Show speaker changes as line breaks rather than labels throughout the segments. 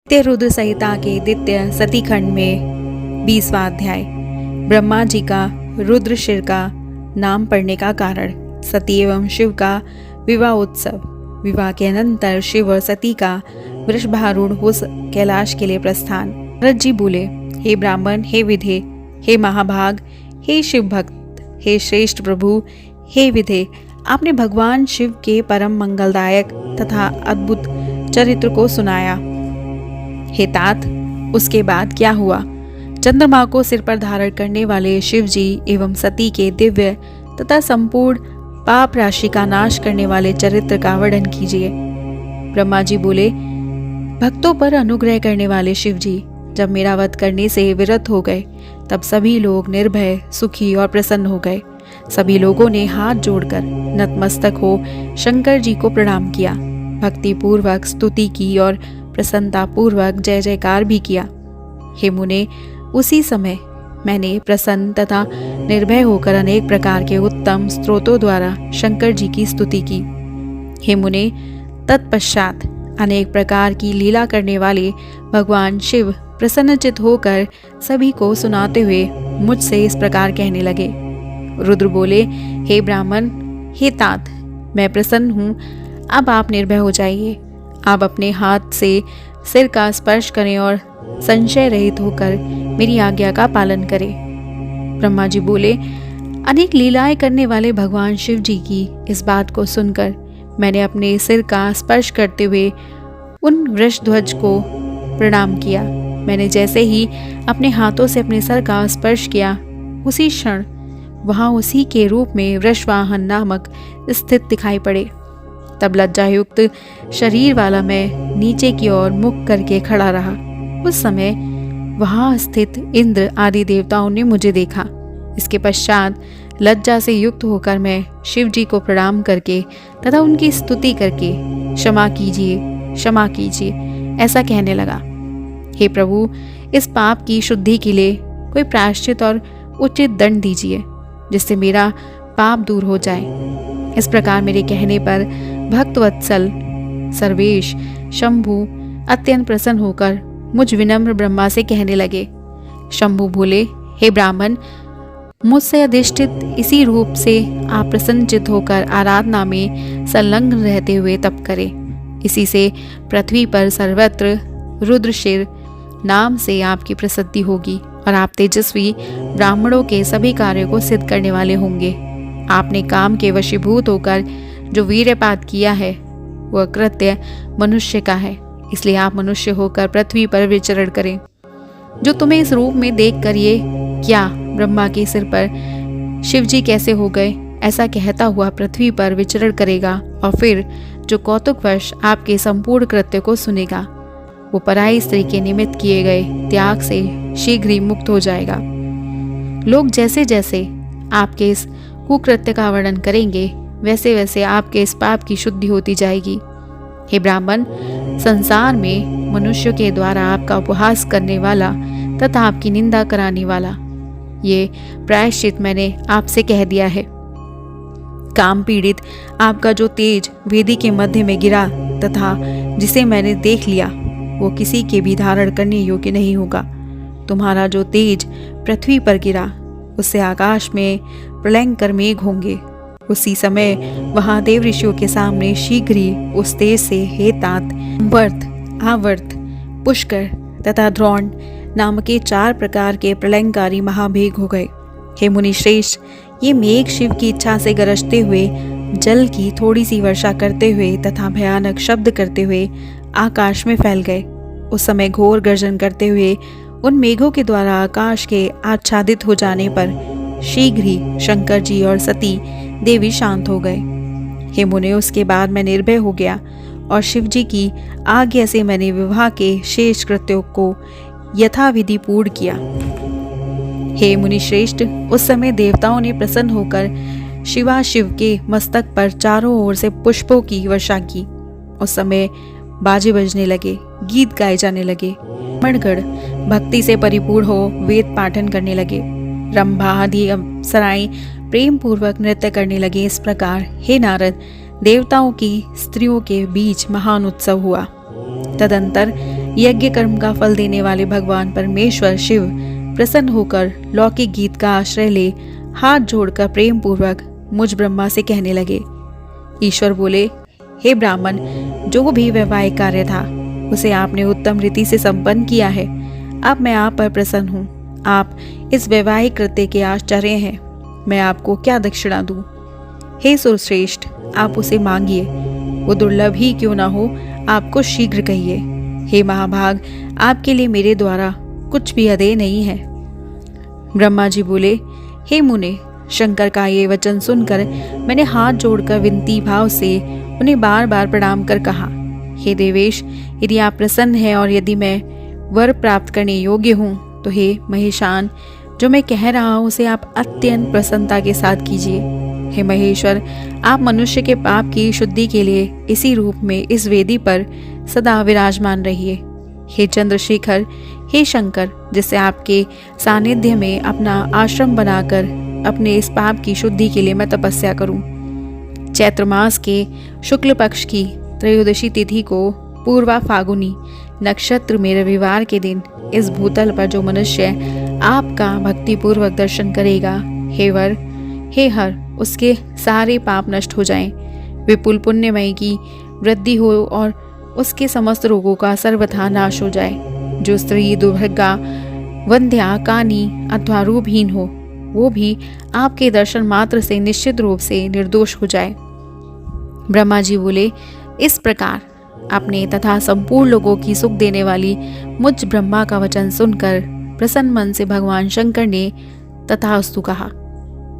नित्य रुद्र संहिता के द्वितीय सती खंड में 20वां अध्याय। ब्रह्मा जी का रुद्र शिर का नाम पड़ने का कारण। सती एवं शिव का विवाह उत्सव। विवाह के अनंतर शिव और सती का वृषभारूढ़ उस कैलाश के लिए प्रस्थान। नारद जी बोले, हे ब्राह्मण, हे विधे, हे महाभाग, हे शिव भक्त, हे श्रेष्ठ प्रभु, हे विधे, आपने भगवान शिव के परम मंगलदायक तथा अद्भुत चरित्र को सुनाया। हे तात, उसके बाद क्या हुआ? चंद्रमा को सिर पर धारण करने वाले शिव जी एवं सती के दिव्य तथा संपूर्ण पाप राशि का नाश करने वाले चरित्र का वर्णन कीजिए। ब्रह्मा जी बोले, भक्तों पर अनुग्रह करने वाले शिव जी जब मेरा वध करने से विरत हो गए, तब सभी लोग निर्भय, सुखी और प्रसन्न हो गए। सभी लोगों ने हाथ जोड़कर नतमस्तक हो शंकर जी को प्रणाम किया, भक्ति पूर्वक स्तुति की और प्रसन्नता पूर्वक जय जयकार भी किया। हे मुने, उसी समय मैंने प्रसन्न तथा निर्भय होकर अनेक प्रकार के उत्तम स्तोत्रों द्वारा शंकर जी की स्तुति की। हे मुने, तत्पश्चात अनेक प्रकार की लीला करने वाले भगवान शिव प्रसन्नचित होकर सभी को सुनाते हुए मुझसे इस प्रकार कहने लगे। रुद्र बोले, हे ब्राह्मण, हे तात, मैं प्रसन्न हूँ, अब आप निर्भय हो जाइए। आप अपने हाथ से सिर का स्पर्श करें और संशय रहित होकर मेरी आज्ञा का पालन करें। ब्रह्मा जी बोले, अनेक लीलाएं करने वाले भगवान शिव जी की इस बात को सुनकर मैंने अपने सिर का स्पर्श करते हुए उन वृषध्वज को प्रणाम किया। मैंने जैसे ही अपने हाथों से अपने सर का स्पर्श किया, उसी क्षण वहां उसी के रूप में वृषवाहन नामक स्थित दिखाई पड़े। तब लज्जायुक्त शरीर वाला मैं नीचे की ओर मुख करके खड़ा रहा। उस समय वहां स्थित इंद्र आदि देवताओं ने मुझे देखा। इसके पश्चात लज्जा से युक्त होकर मैं शिव जी को प्रणाम करके तथा उनकी स्तुति करके क्षमा कीजिए, क्षमा कीजिए, ऐसा कहने लगा। हे प्रभु, इस पाप की शुद्धि के लिए कोई प्रायश्चित और उचित दंड दीजिए, जिससे मेरा पाप दूर हो जाए। इस प्रकार मेरे कहने पर भक्तवत्सल सर्वेश शंभु अत्यंत प्रसन्न होकर मुझ विनम्र ब्रह्मा से कहने लगे। शंभु बोले, हे ब्राह्मण, मुझसे अधिष्ठित इसी रूप से आप प्रसन्नचित होकर आराधना में संलग्न रहते हुए तप करें। इसी से पृथ्वी पर सर्वत्र रुद्रशिर नाम से आपकी प्रसिद्धि होगी और आप तेजस्वी ब्राह्मणों के सभी कार्यों को सिद्ध करने वाले होंगे। आपने काम के वशीभूत होकर जो वीर्यपात किया है वह कृत्य मनुष्य का है, इसलिए आप मनुष्य होकर पृथ्वी पर विचरण करें। जो तुम्हें इस रूप में देखकर ये क्या ब्रह्मा के सिर पर शिव जी कैसे हो गए, ऐसा कहता हुआ पृथ्वी पर विचरण करेगा और फिर जो कौतुकवश आपके संपूर्ण कृत्य को सुनेगा, वो पराई स्त्री के निमित्त किए गए त्याग से शीघ्र ही मुक्त हो जाएगा। लोग जैसे जैसे आपके इस कुकृत्य का वर्णन करेंगे, वैसे वैसे आपके इस पाप की शुद्धि होती जाएगी। हे ब्राह्मण, संसार में मनुष्यों के द्वारा आपका उपहास करने वाला तथा आपकी निंदा कराने वाला, ये प्रायश्चित मैंने आपसे कह दिया है। काम पीड़ित आपका जो तेज वेदी के मध्य में गिरा तथा जिसे मैंने देख लिया, वो किसी के भी धारण करने योग्य नहीं होगा। तुम्हारा जो तेज पृथ्वी पर गिरा, उससे आकाश में प्रलयंकर मेघ होंगे। उसी समय वहां देव ऋषियों के सामने शीघ्र ही उस तेज से हे तात, वर्त, आवर्त, पुष्कर तथा द्रोण नाम के 4 प्रकार के प्रलयंकारी महामेघ हो गए। हे मुनि श्रेष्ठ, ये मेघ शिव की इच्छा से गरजते हुए जल की थोड़ी सी वर्षा करते हुए तथा भयानक शब्द करते हुए आकाश में फैल गए। उस समय घोर गर्जन करते हुए उन मेघों के द्वारा आकाश के आच्छादित हो जाने पर शीघ्र ही शंकर जी और सती देवी शांत हो गए। हे मुने, उसके बाद मैं निर्भय हो गया और शिव जी की आज्ञा से मैंने विवाह के शेष कृत्यों को यथाविधि पूर्ण किया। हे मुनि श्रेष्ठ, उस समय देवताओं ने प्रसन्न होकर शिवाशिव के मस्तक पर चारों ओर से पुष्पों की वर्षा की। उस समय बाजे बजने लगे, गीत गाए जाने लगे, मणगढ़ भक्ति से परिपूर्ण हो वेद पाठन करने लगे। रंभा आदि अप्सराएं प्रेम पूर्वक नृत्य करने लगे। इस प्रकार हे नारद, देवताओं की स्त्रियों के बीच महान उत्सव हुआ। तदंतर यज्ञ कर्म का फल देने वाले भगवान परमेश्वर शिव प्रसन्न होकर लौकिक गीत का आश्रय ले हाथ जोड़कर प्रेम पूर्वक मुझ ब्रह्मा से कहने लगे। ईश्वर बोले, हे ब्राह्मण, जो भी वैवाहिक कार्य था उसे आपने उत्तम रीति से संपन्न किया है। अब मैं आप पर प्रसन्न हूँ। आप इस वैवाहिक कृत्य के आश्चर्य हैं। मैं आपको क्या दक्षिणा दूं? हे सुरश्रेष्ठ, आप उसे मांगिए, वो दुर्लभ ही क्यों ना हो, आपको शीघ्र कहिए। हे महाभाग, आपके लिए मेरे द्वारा कुछ भी अदेय नहीं है। ब्रह्मा जी बोले, हे मुने, शंकर का ये वचन सुनकर मैंने हाथ जोड़कर विनती भाव से उन्हें बार बार प्रणाम कर कहा, हे देवेश, यदि आप प्रसन्न हैं और यदि मैं वर प्राप्त करने योग्य हूँ तो हे महेशान, जो मैं कह रहा हूँ उसे आप अत्यंत प्रसन्नता के साथ कीजिए। हे महेश्वर, आप मनुष्य के पाप की शुद्धि के लिए इसी रूप में इस वेदी पर सदा विराजमान रहिए। हे चंद्रशेखर, हे शंकर, जिससे आपके सानिध्य में अपना आश्रम बनाकर अपने इस पाप की शुद्धि के लिए मैं तपस्या करूं। चैत्र मास के शुक्ल पक्ष की त्रयोदशी तिथि को पूर्वा फागुनी नक्षत्र में रविवार के दिन इस भूतल पर जो मनुष्य आपका भक्तिपूर्वक दर्शन करेगा, हे वर, हे हर, उसके सारे पाप नष्ट हो जाएं, विपुल पुण्यमय की वृद्धि हो और उसके समस्त रोगों का सर्वथा नाश हो जाए। जो स्त्री दुर्भाग्या, वंध्या, कानी अथवा रूपहीन हो, वो भी आपके दर्शन मात्र से निश्चित रूप से निर्दोष हो जाए। ब्रह्मा जी बोले, इस प्रकार अपने तथा संपूर्ण लोगों की सुख देने वाली मुझ ब्रह्मा का वचन सुनकर प्रसन्न मन से भगवान शंकर ने तथास्तु कहा।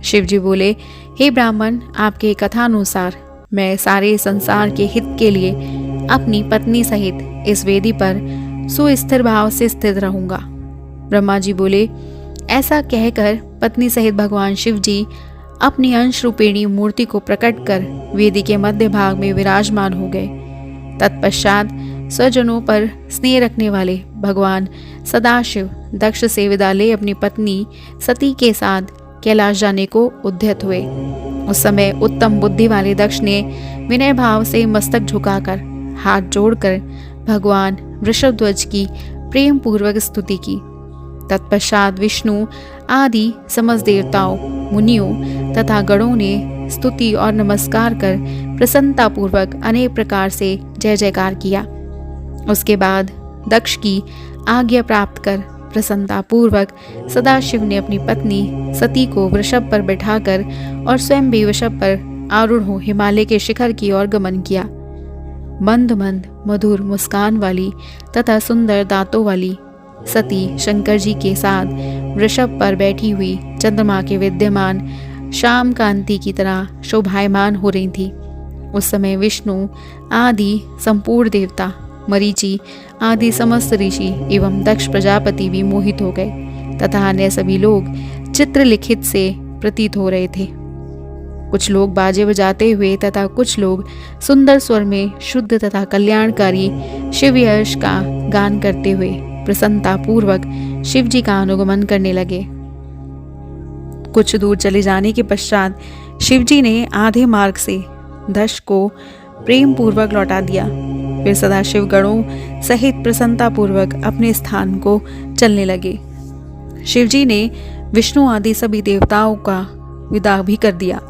शिव जी बोले, हे ब्राह्मण, आपके कथानुसार मैं सारे संसार के हित के लिए अपनी पत्नी सहित इस वेदी पर सुस्थिर भाव से स्थित रहूंगा। ब्रह्मा जी बोले, ऐसा कहकर पत्नी सहित भगवान शिव जी अपनी अंश रूपिणी मूर्ति को प्रकट कर वेदी के मध्य भाग में विराजमान हो गए। तत्पश्चात स्वजनों पर स्नेह रखने वाले भगवान सदाशिव दक्ष से विदा ले अपनी पत्नी सती के साथ कैलाश जाने को उद्यत हुए। उस समय उत्तम बुद्धि वाले दक्ष ने विनय भाव से मस्तक झुकाकर हाथ जोड़कर भगवान वृषभध्वज की प्रेम पूर्वक स्तुति की। तत्पश्चात विष्णु आदि समस्त देवताओं, मुनियों तथा गणों ने स्तुति और नमस्कार कर प्रसन्नता पूर्वक अनेक प्रकार से जय जयकार किया। उसके बाद दक्ष की आज्ञा प्राप्त कर प्रसन्नता पूर्वक सदाशिव ने अपनी पत्नी सती को वृषभ पर बैठाकर और स्वयं भी वृषभ पर आरूढ़ हो हिमालय के शिखर की ओर गमन किया। मंद मंद मधुर मुस्कान वाली तथा सुंदर दांतों वाली सती शंकर जी के साथ वृषभ पर बैठी हुई चंद्रमा के विद्यमान शाम कांति की तरह शोभायमान हो रही थी। उस समय विष्णु आदि संपूर्ण देवता, मरीचि आदि समस्त ऋषि एवं दक्ष प्रजापति भी मोहित हो गए तथा अन्य सभी लोग चित्रलिखित से प्रतीत हो रहे थे। कुछ लोग बाजे बजाते हुए तथा कुछ लोग सुंदर स्वर में शुद्ध तथा कल्याणकारी शिव यश का गान करते हुए प्रसन्नता पूर्वक शिव जी का अनुगमन करने लगे। कुछ दूर चले जाने के पश्चात शिव जी ने आधे मार्ग से दक्ष को प्रेम पूर्वक लौटा दिया। फिर सदाशिव गणों सहित प्रसन्नता पूर्वक अपने स्थान को चलने लगे। शिव जी ने विष्णु आदि सभी देवताओं का विदा भी कर दिया।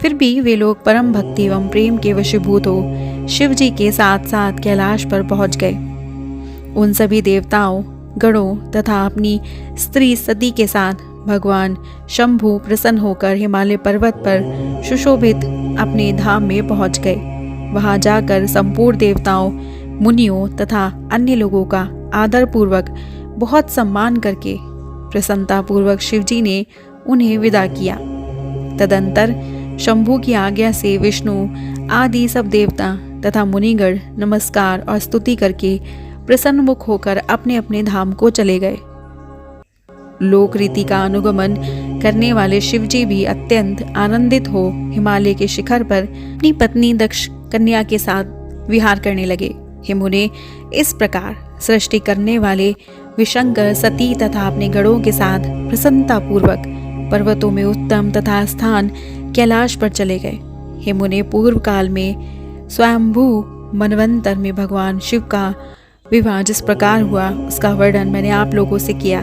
फिर भी वे लोग परम भक्ति एवं प्रेम के वशीभूत हो शिव जी के साथ साथ कैलाश पर पहुंच गए। उन सभी देवताओं, गणों तथा अपनी स्त्री सती के साथ भगवान शंभु प्रसन्न होकर हिमालय पर्वत पर सुशोभित अपने धाम में पहुंच गए। वहां जाकर संपूर्ण देवताओं, मुनियों तथा अन्य लोगों का आदर पूर्वक बहुत सम्मान करके प्रसन्नता पूर्वक शिवजी ने उन्हें विदा किया। तदंतर शंभु की आज्ञा से विष्णु आदि सब देवता तथा मुनिगण नमस्कार और स्तुति करके प्रसन्न मुख होकर अपने अपने धाम को चले गए। लोक रीति का अनुगमन करने वाले शिवजी भी अत्यंत आनंदित हो हिमालय के शिखर पर अपनी पत्नी दक्ष कन्या के साथ विहार करने लगे। हे मुने, इस प्रकार सृष्टि करने वाले विशंकर सती तथा अपने गणों के साथ प्रसन्नता पूर्वक पर्वतों में उत्तम तथा स्थान कैलाश पर चले गए। हे मुने, पूर्व काल में स्वयंभू मनवंतर में भगवान शिव का विवाह जिस प्रकार हुआ उसका वर्णन मैंने आप लोगों से किया।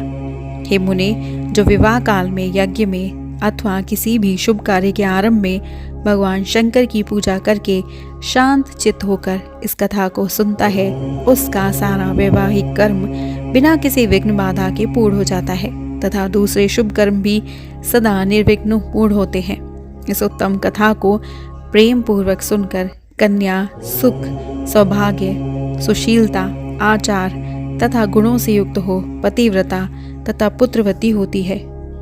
हे मुने, जो विवाह काल में, यज्ञ में अथवा किसी भी शुभ कार्य के आरंभ में भगवान शंकर की पूजा करके शांत चित्त होकर इस कथा को सुनता है, उसका सारा वैवाहिक कर्म बिना किसी विघ्न बाधा के पूर्ण हो जाता है तथा दूसरे शुभ कर्म भी सदा निर्विघ्न पूर्ण होते हैं। इस उत्तम कथा को प्रेम पूर्वक सुनकर कन्या सुख, सौभाग्य, सुशीलता, आचार तथा गुणों से युक्त हो पतिव्रता तथा पुत्रवती होती है।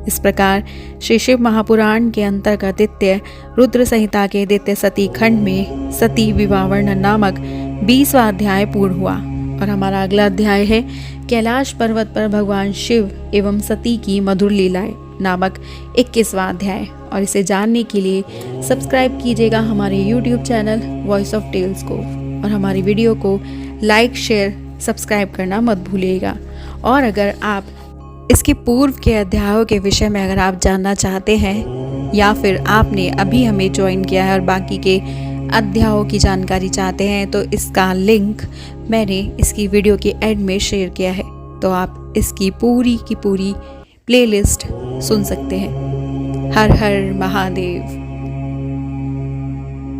इस प्रकार श्री शिव महापुराण के अंतर्गत द्वितीय रुद्र संहिता के द्वितीय सती खंड में सती विवाह वर्णन नामक 20वां अध्याय पूर्ण हुआ और हमारा अगला अध्याय है कैलाश पर्वत पर भगवान शिव एवं सती की मधुर लीलाएं नामक 21वां अध्याय। और इसे जानने के लिए सब्सक्राइब कीजिएगा हमारे YouTube channel voice of tales को और हमारी वीडियो को लाइक, शेयर, सब्सक्राइब करना मत भूलिएगा। और अगर आप इसके पूर्व के अध्यायों के विषय में अगर आप जानना चाहते हैं या फिर आपने अभी हमें ज्वाइन किया है और बाकी के अध्यायों की जानकारी चाहते हैं तो इसका लिंक मैंने इसकी वीडियो के एंड में शेयर किया है, तो आप इसकी पूरी की पूरी प्लेलिस्ट सुन सकते हैं। हर हर महादेव।